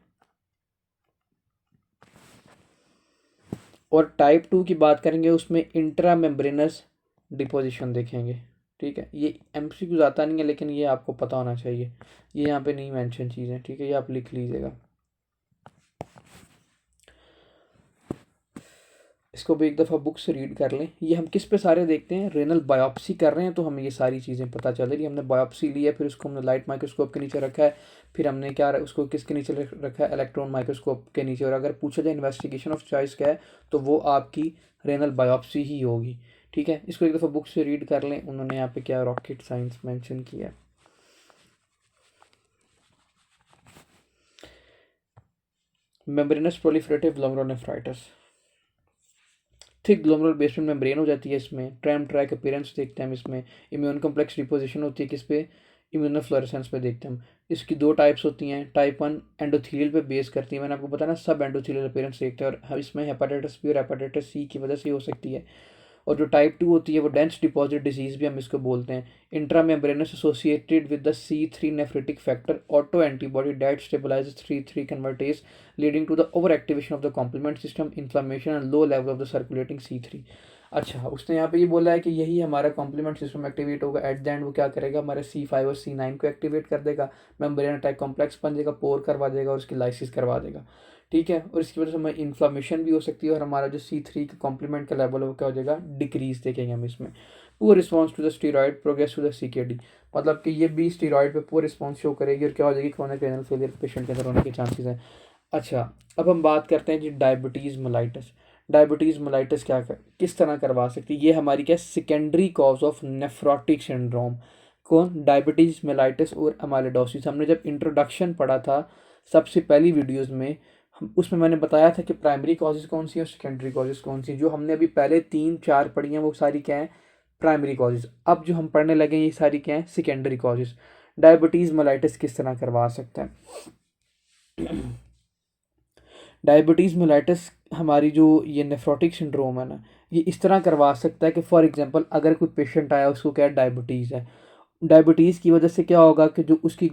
और टाइप 2 की बात करेंगे उसमें इंट्रा मेम्ब्रेनस डिपोजिशन देखेंगे, ठीक है। ये एमसीक्यू आता नहीं है लेकिन ये आपको पता होना चाहिए, ये यहाँ पे नहीं मेंशन चीज़ें, ठीक है, ये आप लिख लीजिएगा। इसको भी एक दफ़ा बुक से रीड कर लें। ये हम किस पे सारे देखते हैं, रेनल बायोप्सी कर रहे हैं तो हमें ये सारी चीज़ें पता चल रही। हमने बायोप्सी ली है, फिर उसको हमने लाइट माइक्रोस्कोप के नीचे रखा है, फिर हमने क्या उसको किसके नीचे रखा है, इलेक्ट्रॉन माइक्रोस्कोप के नीचे। और अगर पूछा जाए इन्वेस्टिगेशन ऑफ चॉइस क्या है तो वो आपकी रेनल बायोप्सी ही होगी, ठीक है। इसको एक दफ़ा बुक से रीड कर लें, उन्होंने यहाँ पे क्या रॉकेट साइंस मैंशन किया है। Membranes proliferative glomerulonephritis, thick glomerular basement membrane हो जाती है इसमें, ट्रैम ट्रैक अपीयरेंस देखते हैं हम इसमें, इम्यून कॉम्प्लेक्स डिपोजिशन होती है किस पे, इम्यूनोफ्लोरेसेंस पे देखते हैं हम। इसकी दो टाइप्स होती हैं, टाइप 1 एंडोथीलियल पे बेस करती है, मैंने आपको बताया ना, सब एंडोथीलियल अपीयरेंस देखते हैं, और इसमें हेपेटाइटिस बी और हेपेटाइटिस सी की वजह से हो सकती है। और जो टाइप 2 होती है वो डेंस डिपॉजिट डिजीज भी हम इसको बोलते हैं, intramembranous associated with the C3 nephritic factor autoantibody that stabilises 3,3 convertase leading to the over activation of the complement system, inflammation and low level of the circulating C3। अच्छा, उसने यहाँ पे ये बोला है कि यही हमारा कॉम्प्लीमेंट सिस्टम एक्टिवेट होगा, एट द एंड वो क्या करेगा, हमारे C5 और C9 को एक्टिवेट कर देगा, मेम्ब्रेन अटैक कॉम्प्लेक्स बन जाएगा, पोर करवा देगा और उसकी लाइसिस करवा देगा, ठीक है। और इसकी वजह से हमें इन्फ्लामेशन भी हो सकती है और हमारा जो C3 का कॉम्प्लीमेंट का लेवल है वो क्या हो जाएगा, डिक्रीज देखेंगे हम इसमें। Poor response to the steroid, progress to the CKD, मतलब कि ये भी स्टीरॉयड पे पुअर रिस्पॉन्स शो करेगी और क्या हो जाएगी, क्रोनिक रेनल फेलियर पेशेंट के अंदर होने के चांसेस हैं। अच्छा, अब हम बात करते हैं जी डायबिटीज़ मेलाइटस। डायबिटीज़ मेलाइटस क्या किस तरह करवा सकती है, ये हमारी क्या secondary cause of nephrotic syndrome, कौन, डायबिटीज़ मेलाइटस और अमाइलोइडोसिस। हमने जब इंट्रोडक्शन पढ़ा था सबसे पहली वीडियोस में, उसमें मैंने बताया था कि प्राइमरी कॉजेज़ कौन सी है और सेकेंडरी कॉजेज़ कौन सी। जो हमने अभी पहले 3-4 पढ़ी हैं वो सारी क्या हैं, प्राइमरी कॉजेज़। अब जो हम पढ़ने लगे ये सारी क्या हैं, सेकेंडरी कॉजेज़। डायबिटीज़ मेलाइटस किस तरह करवा सकते हैं। डायबिटीज़ मेलाइटस हमारी जो ये नेफ्रोटिक सिंड्रोम है ना, ये इस तरह करवा सकता है कि फॉर एग्जांपल अगर कोई पेशेंट आया उसको क्या डायबिटीज़ है, डायबिटीज़ की वजह से क्या होगा कि जो उसकी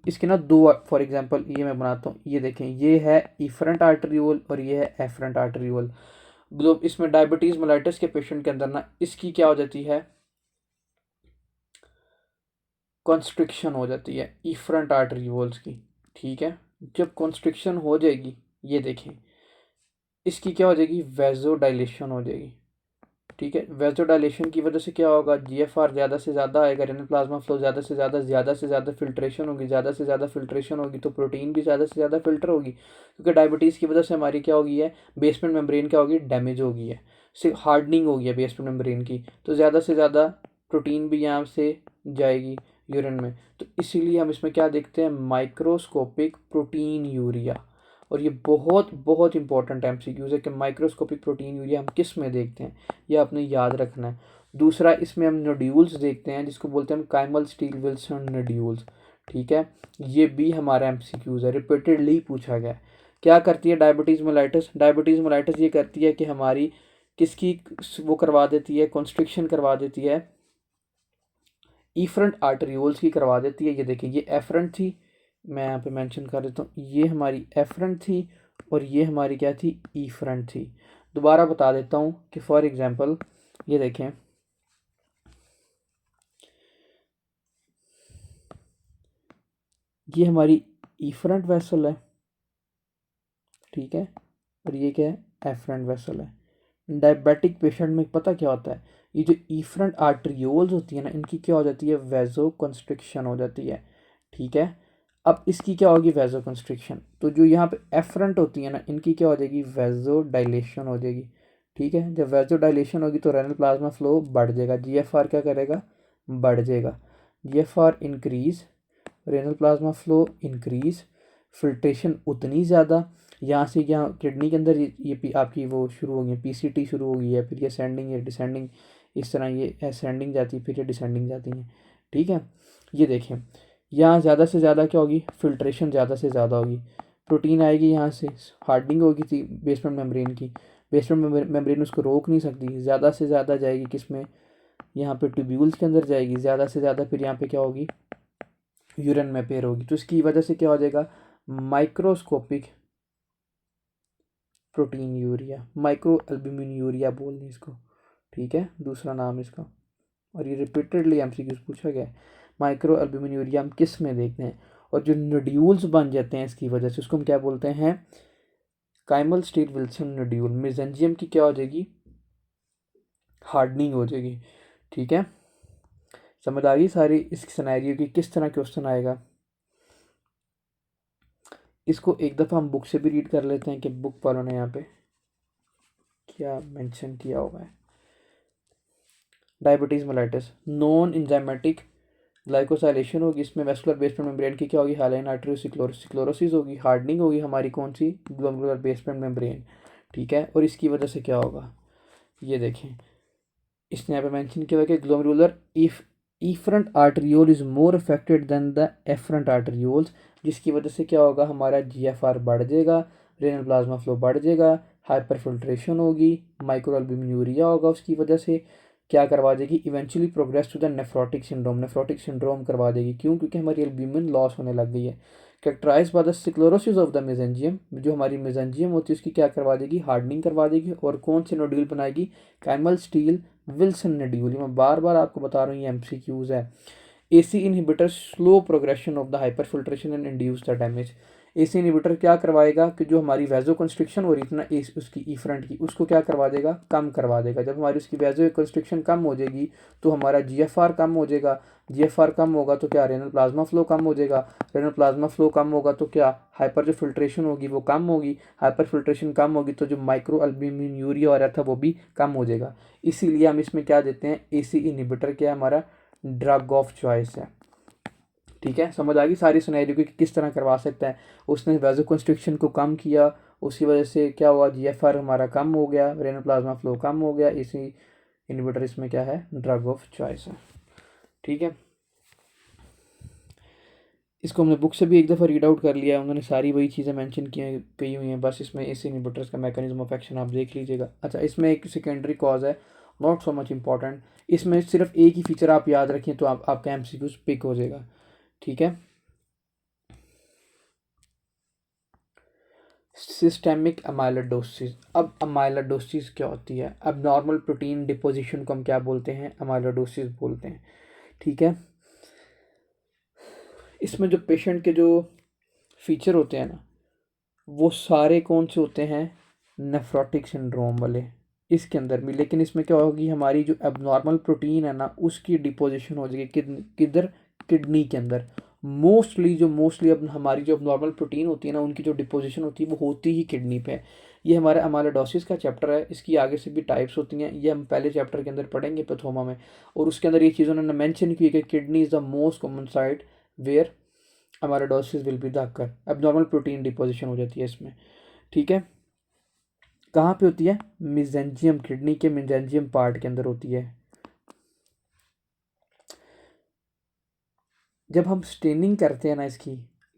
इसके ना दो, फॉर एग्जांपल ये मैं बनाता हूँ, ये देखें, ये है इफरेंट आर्टरियोल और ये है एफरेंट आर्टरियोल। इसमें डायबिटीज़ मेलाइटस के पेशेंट के अंदर ना इसकी क्या हो जाती है, कॉन्स्ट्रिक्शन हो जाती है इफरेंट आर्टरियोल्स की, ठीक है। जब कॉन्स्ट्रिक्शन हो जाएगी, ये देखें, इसकी क्या हो जाएगी, वेजो डायलेशन हो जाएगी, ठीक है। वेजो डायलेशन की वजह से क्या होगा, GFR ज़्यादा से ज़्यादा आएगा, रेनल प्लाज्मा फ्लो ज़्यादा से ज़्यादा फिल्ट्रेशन होगी, ज़्यादा से ज़्यादा फिल्ट्रेशन होगी तो प्रोटीन भी ज़्यादा से ज़्यादा फिल्टर होगी, क्योंकि डायबिटीज़ की वजह से हमारी क्या होगी है, बेसमेंट मेम्ब्रेन क्या होगी, डैमेज हो गई है, सिर्फ हार्डनिंग हो गई है बेसमेंट मेम्ब्रेन की, तो ज़्यादा से ज़्यादा प्रोटीन भी यहाँ से जाएगी यूरिन में। तो इसीलिए हम इसमें क्या देखते हैं, माइक्रोस्कोपिक प्रोटीन यूरिया। और ये बहुत बहुत इंपॉर्टेंट MCQs है कि माइक्रोस्कोपिक प्रोटीन यूरिया हम किस में देखते हैं, ये आपने याद रखना है। दूसरा, इसमें हम नोड्यूल्स देखते हैं जिसको बोलते हैं हम काइमल स्टील विल्सन नोड्यूल्स, ठीक है। ये भी हमारा MCQs है, रिपीटेडली पूछा गया है। क्या करती है डायबिटीज़ मेलाइटस, डायबिटीज़ मेलाइटस ये करती है कि हमारी किसकी वो करवा देती है, कॉन्स्ट्रिक्शन करवा देती है, इफरेंट आर्टरियोल्स की करवा देती है। ये देखिए, ये एफरेंट थी, मैं यहाँ पे मेंशन कर देता हूँ, ये हमारी एफरेंट थी और ये हमारी क्या थी, इफरेंट थी। दोबारा बता देता हूँ कि फॉर एग्जांपल ये देखें, ये हमारी इफरेंट वेसल है, ठीक है, और ये क्या है, एफरेंट वेसल है। डायबिटिक पेशेंट में पता क्या होता है, ये जो इफरेंट आर्टरियोल्स होती है ना, इनकी क्या हो जाती है, वेजो कंस्ट्रिक्शन हो जाती है, ठीक है। अब इसकी क्या होगी, वेजो कंस्ट्रिक्शन, तो जो यहाँ पे एफरेंट होती है ना, इनकी क्या हो जाएगी, वेजो डायलेशन हो जाएगी, ठीक है। जब वेजो डायलेशन होगी तो रेनल प्लाज्मा फ्लो बढ़ जाएगा, GFR क्या करेगा, बढ़ जाएगा, GFR increase, renal plasma flow increase, filtration उतनी ज़्यादा, यहाँ से यहाँ किडनी के अंदर आपकी वो शुरू हो गई है, PCT शुरू हो गई है, फिर ये असेंडिंग ये डिसेंडिंग, इस तरह ये असेंडिंग जाती है फिर ये डिसेंडिंग जाती हैं, ठीक है। ये देखें, यहाँ ज़्यादा से ज़्यादा क्या होगी, फिल्ट्रेशन ज़्यादा से ज़्यादा होगी, प्रोटीन आएगी यहाँ से, हार्डनिंग होगी थी बेसमेंट मेम्ब्रेन की, बेसमेंट मेम्ब्रेन उसको रोक नहीं सकती, ज़्यादा से ज़्यादा जाएगी किस में, यहाँ पे ट्यूब्यूल्स के अंदर जाएगी, ज़्यादा से ज़्यादा फिर यहाँ पे क्या होगी, यूरिन में पेयर होगी। तो इसकी वजह से क्या हो जाएगा, microscopic protein urea, micro albumin urea बोल दें इसको, ठीक है, दूसरा नाम इसका। और ये रिपीटेडली एमसीक्यूज पूछा गया है। माइक्रो एल्ब्यूमिन यूरिया हम किस में देखते हैं, और जो नोड्यूल्स बन जाते हैं इसकी वजह से उसको हम क्या बोलते हैं, Kaimal steel Wilson nodule. Mesangium की क्या हो जाएगी, हार्डनिंग हो जाएगी, ठीक है। समझ आ गई सारी इस सिनेरियो की, किस तरह क्वेश्चन आएगा। इसको एक दफ़ा हम बुक से भी रीड कर लेते हैं कि बुक वालों ने यहाँ पे क्या मेंशन किया हुआ है। Diabetes mellitus, non enzymatic glycosylation होगी, इसमें वेस्कुलर बेसमेंट मेम्ब्रेन की क्या होगी, हाइलाइन आर्टेरियोस्क्लेरोसिस होगी, हार्डनिंग होगी हमारी कौन सी, ग्लोमेरुलर बेसमेंट मेम्ब्रेन, ठीक है। और इसकी वजह से क्या होगा, ये देखें इसने यहाँ पे मेंशन किया हुआ कि glomerular efferent arteriole is more affected than the afferent arterioles, जिसकी वजह से क्या होगा, हमारा जीएफआर बढ़ जाएगा, रेनल प्लाज्मा फ्लो बढ़ जाएगा, हाइपर फिल्ट्रेशन होगी, माइक्रोअल्ब्यूमिन होगा, उसकी वजह से क्या करवा देगी, eventually progress to the nephrotic syndrome करवा देगी। क्यों, क्योंकि हमारी एल्ब्यूमिन लॉस होने लग गई है। Characterized by the sclerosis of the mesangium, जो हमारी मेसेंजियम होती है उसकी क्या करवा देगी, हार्डनिंग करवा देगी, और कौन से नोड्यूल बनाएगी, कैमल स्टील विल्सन नोड्यूल। मैं बार बार आपको बता रहा हूँ ये एमसीक्यूज है। AC inhibitor slow progression of the hyper filtration and induce the damage. AC inhibitor क्या करवाएगा कि जो हमारी वैजो कंस्ट्रिक्शन हो रही थी ना उसकी ई फ्रंट की, उसको क्या करवा देगा, कम करवा देगा। जब हमारी उसकी वैजो कंस्ट्रिक्शन कम हो जाएगी तो हमारा जीएफआर कम हो जाएगा, जीएफआर कम होगा तो क्या, रेनल प्लाज्मा फ्लो कम हो जाएगा, रेनल प्लाज्मा फ्लो कम होगा तो क्या, हाइपर जो फिल्ट्रेशन होगी वो कम होगी, हाइपर फिल्ट्रेशन कम होगी तो जो माइक्रो एल्ब्यूमिन यूरिया हो रहा था वो भी कम हो जाएगा। इसीलिए हम इसमें क्या देते हैं, एसी इनहिबिटर क्या है, हमारा ड्रग ऑफ चॉइस है, ठीक है। समझ आ गई सारी सिनेरियो की किस तरह करवा सकता है। उसने वैजो कंस्ट्रिक्शन को कम किया, उसकी वजह से क्या हुआ, जीएफआर हमारा कम हो गया, रेनल प्लाज्मा फ्लो कम हो गया, इसी इनहिबिटर इसमें क्या है, ड्रग ऑफ चॉइस है, ठीक है। इसको हमने बुक से भी एक दफ़ा रीड आउट कर लिया है, उन्होंने सारी वही चीज़ें मेंशन की हुई हैं, बस इसमें इस इनहिबिटर्स का मैकेनिज्म ऑफ एक्शन आप देख लीजिएगा। अच्छा, इसमें एक सेकेंडरी कॉज है, नॉट सो मच इम्पॉर्टेंट, इसमें सिर्फ एक ही फीचर आप याद रखें तो आपका एमसीक्यूज पिक हो जाएगा, ठीक है। सिस्टेमिक अमाइलोडोसिस। अब अमाइलोडोसिस क्या होती है, अब नॉर्मल प्रोटीन डिपोजिशन को हम क्या बोलते हैं, अमाइलोडोसिस बोलते हैं, ठीक है। इसमें जो पेशेंट के जो फीचर होते हैं ना वो सारे कौन से होते हैं, नेफ्रोटिक सिंड्रोम वाले इसके अंदर भी। लेकिन इसमें क्या होगी, हमारी जो एबनॉर्मल प्रोटीन है ना उसकी डिपोजिशन हो जाएगी किधर, किडनी के अंदर। मोस्टली अब हमारी जो नॉर्मल प्रोटीन होती है ना उनकी जो डिपोजिशन होती है वो होती ही किडनी पे है। ये हमारा अमाइलोडोसिस का चैप्टर है, इसकी आगे से भी टाइप्स होती हैं, ये हम पहले चैप्टर के अंदर पढ़ेंगे पैथोमा में। और उसके अंदर ये चीज़ उन्होंने मेंशन की है कि kidney is the most common site where amyloidosis will be the occur, abnormal protein deposition हो जाती है इसमें, ठीक है। कहाँ पे होती है, मिजेंजियम, किडनी के मिजेंजियम पार्ट के अंदर होती है। जब हम स्टेनिंग करते हैं ना इसकी,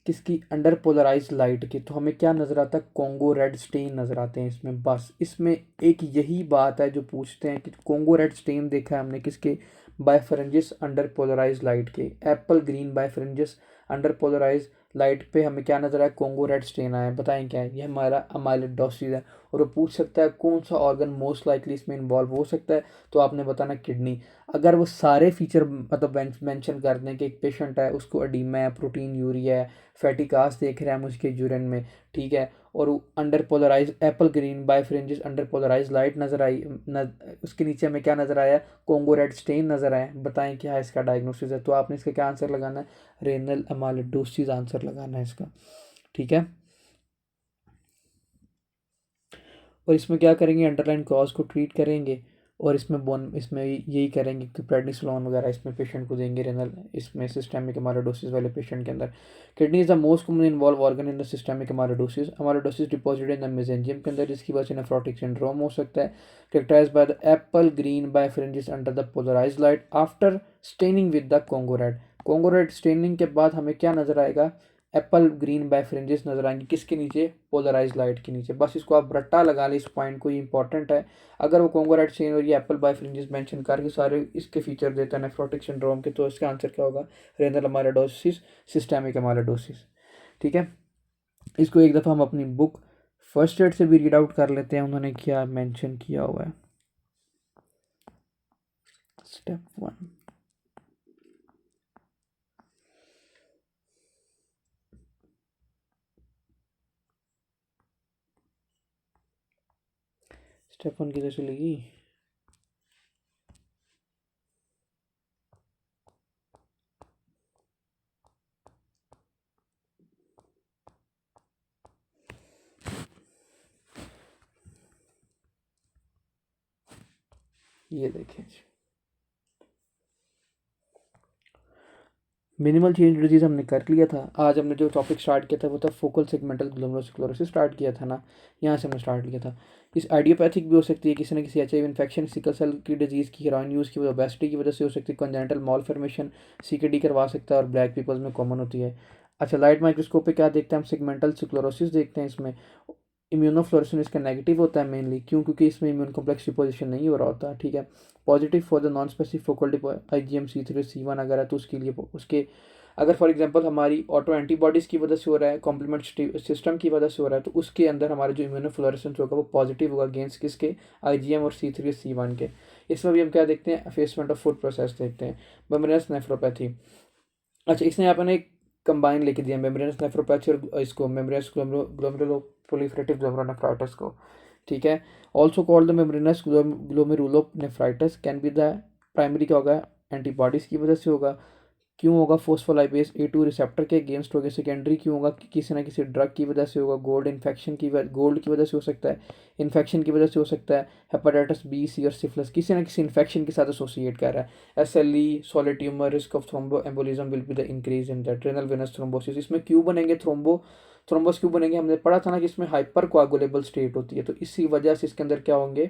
किसकी, अंडर पोलराइज लाइट की, तो हमें क्या नज़र आता है, कोंगो रेड स्टेन नज़र आते हैं इसमें। बस इसमें एक यही बात है जो पूछते हैं कि कोंगो रेड स्टेन देखा है हमने किसके, बायफरेंजिस अंडर पोलराइज लाइट के, apple green birefringence under polarize light पे हमें क्या नज़र आया, कोंगो रेड स्टेन आया। बताएं क्या है, ये हमारा अमाइलोडोसिस है। और वो पूछ सकता है कौन सा ऑर्गन मोस्ट लाइकली इसमें इन्वॉल्व हो सकता है, तो आपने बताना किडनी। अगर वो सारे फीचर मतलब मेंशन कर दें कि एक पेशेंट है उसको एडीमा है, प्रोटीन यूरिया है, फैटी कास देख रहे हैं हम उसके यूरिन में, ठीक है, और under polarize apple green birefringence under polarize light नज़र आई उसके नीचे हमें क्या नज़र आया, कोंगो रेड स्टेन नज़र आया। बताएं क्या है इसका डायग्नोसिस है, तो आपने इसका क्या आंसर लगाना है, रेनल अमाइलोडोसिस आंसर लगाना है इसका, ठीक है। और इसमें क्या करेंगे, अंडरलाइन कॉज को ट्रीट करेंगे, और इसमें यही करेंगे कि प्रेडनिसोलोन वगैरह इसमें पेशेंट को देंगे रेनल, इसमें सिस्टेमिक अमाइलोडोसिस वाले पेशेंट के अंदर। Kidney is the most common involve organ in the systemic amyloidosis deposited in the mesangium के अंदर, जिसकी वजह से नेफ्रोटिक सिंड्रोम हो सकता है। Characterized by the apple green birefringence under the polarized light after staining with the Congo red. Congo red staining के बाद हमें क्या नजर आएगा, एप्पल ग्रीन बायफ्रिंजेस नज़र आएंगे किसके नीचे, पोलराइज लाइट के नीचे। बस इसको आप रट्टा लगा लें, इस पॉइंट को, ये इंपॉर्टेंट है। अगर वो कॉन्गो रेड चेन और ये एप्पल बायफ्रिंजेस मेंशन करके सारे इसके फीचर देता है नेफ्रोटिक सिंड्रोम के, तो इसका आंसर क्या होगा, रेनल अमाइलोइडोसिस, सिस्टेमिक अमाइलोइडोसिस। ठीक है, इसको एक दफ़ा हम अपनी बुक फर्स्ट एड से भी रीड आउट कर लेते हैं, उन्होंने क्या मेंशन किया हुआ है। स्टेप 1, स्टेप 1 किधर चलेगी, ये देखें। मिनिमल चेंज डिजीज हमने कर लिया था। आज हमने जो टॉपिक स्टार्ट किया था वो था फोकल सेगमेंटल ग्लोमेरुलोसिस स्टार्ट किया था ना, यहाँ से हमने स्टार्ट किया था। इस आइडियोपैथिक भी हो सकती है, किसी न किसी HIV इन्फेक्शन, सिकल सेल की डिजीज़ की, हेरोइन यूज़ की, ओबेसिटी की वजह से हो सकती है, कंजेनिटल मॉलफॉर्मेशन, CKD करवा सकता है और ब्लैक पीपल्स में कॉमन होती है। अच्छा, लाइट माइक्रोस्कोप पे क्या देखते हैं हम, सेगमेंटल स्क्लेरोसिस देखते हैं। इसमें इम्यूनोफ्लोरेसेंस इसका नेगेटिव होता है मेनली, क्योंकि इसमें इम्यून कॉम्प्लेक्स डिपोजिशन नहीं हो रहा होता। ठीक है, positive for the non specific focal IgM C3 C1 अगर है तो उसके लिए, उसके अगर फॉर एग्जांपल हमारी ऑटो एंटीबॉडीज़ की वजह से हो रहा है, कॉम्प्लीमेंट सिस्टम की वजह से हो रहा है, तो उसके अंदर हमारा जो इम्यूनोफ्लोरेसेंस होगा वो पॉजिटिव होगा अगेंस्ट किसके, IgM और C3 C1 के। इसमें भी हम क्या देखते हैं, एफेसमेंट ऑफ फूड प्रोसेस देखते हैं, मेम्ब्रेनस नेफ्रोपैथी। अच्छा, इसने यहाँ पर एक कंबाइन लेके दिया मेम्ब्रेनस नेफ्रोपैथी और इसको मेम्ब्रेनस ग्लोमेरुलोप्रोलिफरेटिव ग्लोमेरुलोनेफ्राइटिस को। ठीक है, also called the membranes glomerulonephritis, can be the primary क्या होगा, एंटीबॉडीज़ की वजह से होगा। क्यों होगा, फोस्फोलाइपेज A2 रिसेप्टर के अगेंस्ट होगा। सेकेंडरी क्यों होगा, किसी ना किसी ड्रग की वजह से होगा। गोल्ड की वजह से हो सकता है, इन्फेक्शन की वजह से हो सकता है, हेपेटाइटिस B, C और सिफिलिस किसी ना किसी इन्फेक्शन के साथ एसोसिएट कर रहा है। SLE, solid tumour, risk of thrombo embolism will be the increase in that, renal venous thrombosis. इसमें क्यों बनेंगे थ्रोम्बोस क्यों बनेंगे, हमने पढ़ा था ना कि इसमें हाइपर कोआगुलेबल स्टेट होती है, तो इसी वजह से इसके अंदर क्या होंगे,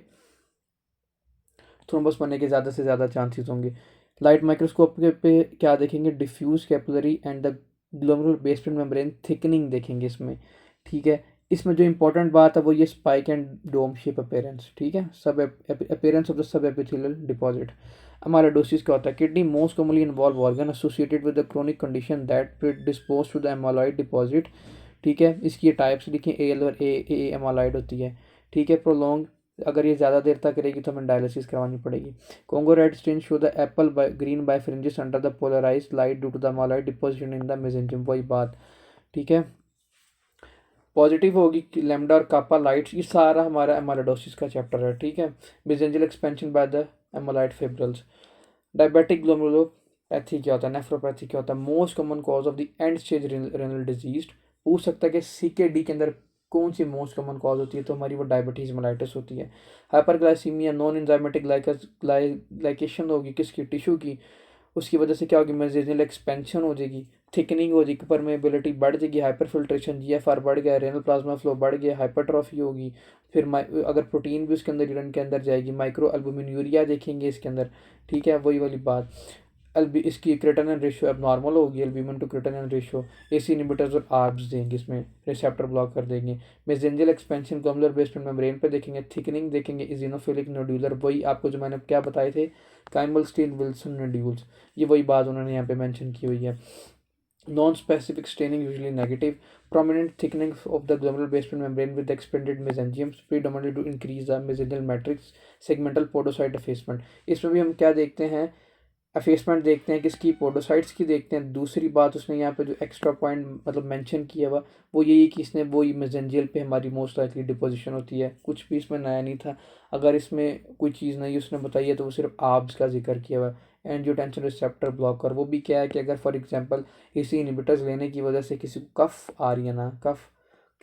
थ्रोम्बस बनने के ज़्यादा से ज़्यादा चांसेस होंगे। लाइट माइक्रोस्कोप पे क्या देखेंगे, diffuse capillary and the glomerular basement membrane thickening देखेंगे इसमें। ठीक है, इसमें जो इंपॉर्टेंट बात है वो ये spike and dome shape appearance. ठीक है, सब appearance of the subepithelial deposit. Amyloidosis क्या होता है, kidney most commonly involve organ associated with the chronic condition that predispose to the amyloid deposit. ठीक है, इसकी टाइप्स लिखिए, AL और AA एमाइलॉइड होती है। ठीक है, प्रोलॉन्ग, अगर ये ज़्यादा देर तक रहेगी तो हमें डायलिसिस करवानी पड़ेगी। Congo red stain show the apple green birefringes under the polarized light due to the amyloid deposition in the mesenchyme, वही बात। ठीक है, पॉजिटिव होगी कि लेमडा और कापा लाइट्स, ये सारा हमारा एमाइलोइडोसिस का चैप्टर है। ठीक है, mesangial expansion by the amyloid fibrils. Diabetic glomerulopathy क्या होता है, नेफ्रोपैथी क्या होता है, most common cause of the end stage renal disease. पूछ सकता है कि CKD के अंदर कौन सी मोस्ट कॉमन कॉज होती है, तो हमारी वो डायबिटीज मेलाइटिस होती है। हाइपरग्लाइसीमिया, नॉन एंजाइमेटिक ग्लाइकेशन होगी किसकी, टिश्यू की, उसकी वजह से क्या होगी, मेसेंजियल एक्सपेंशन हो जाएगी, थिकनिंग हो जाएगी, परमेबिलिटी बढ़ जाएगी, हाइपर फिल्ट्रेशन, GFR बढ़ गया, रेनल प्लाज्मा फ्लो बढ़ गया, हाइपरट्रॉफी होगी। फिर अगर प्रोटीन भी उसके अंदर यूरिन के अंदर जाएगी, माइक्रो एल्बुमिन यूरिया देखेंगे इसके अंदर। ठीक है, वही वाली बात। इसकी क्रिएटिनिन रेशियो अब नॉर्मल होगी, albumin to creatinine ratio. AC inhibitors और आर्ब्स देंगे इसमें, रिसेप्टर ब्लॉक कर देंगे। Mesangial expansion glomerular basement membrane पे देखेंगे, थिकनिंग देखेंगे, इजिनोफिलिक नोड्यूलर, वही आपको जो मैंने क्या बताए थे, काइमल स्टील विल्सन नोड्यूल्स, ये वही बात उन्होंने यहाँ पे मेंशन की हुई है। Non specific staining usually negative, prominent thickening of the glomerular basement membrane with the expanded mesenchym's predominantly to increase the mesenteric matrix, segmental podocyte effacement। इसमें भी हम क्या देखते हैं, अफेसमेंट देखते हैं किसकी, पोडोसाइट्स की देखते हैं। दूसरी बात उसने यहाँ पे जो एक्स्ट्रा पॉइंट मतलब मेंशन किया हुआ वो यही कि इसने वही मेसेंजियल पे हमारी मोस्ट लाइकली डिपोजिशन होती है, कुछ भी इसमें नया नहीं था। अगर इसमें कोई चीज़ नहीं उसने बताई है तो वो सिर्फ आब्स का जिक्र किया हुआ है। एंजियोटेंसिन रिसेप्टर ब्लॉकर, वो भी क्या है कि अगर फॉर एग्जांपल इसी इनहिबिटर्स लेने की वजह से किसी को कफ आ रही है ना, कफ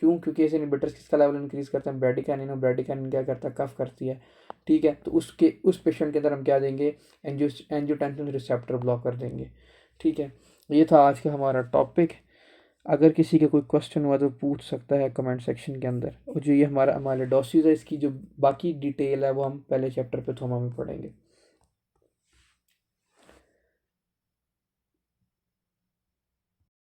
क्यों, क्योंकि ऐसे इनहिबिटर्स किसका लेवल इंक्रीज करते हैं, ब्रेडिकानिन, और ब्रेडिकानिन क्या करता है, कफ करती है। ठीक है, तो उस पेशेंट के अंदर हम क्या देंगे, एंजियोटेंसिन रिसेप्टर ब्लॉक कर देंगे। ठीक है, ये था आज का हमारा टॉपिक। अगर किसी का कोई क्वेश्चन हुआ तो पूछ सकता है कमेंट सेक्शन के अंदर। और जो ये हमारा अमाइलोइडोसिस है, इसकी जो बाकी डिटेल है वो हम पहले चैप्टर पे थोमा में पढ़ेंगे।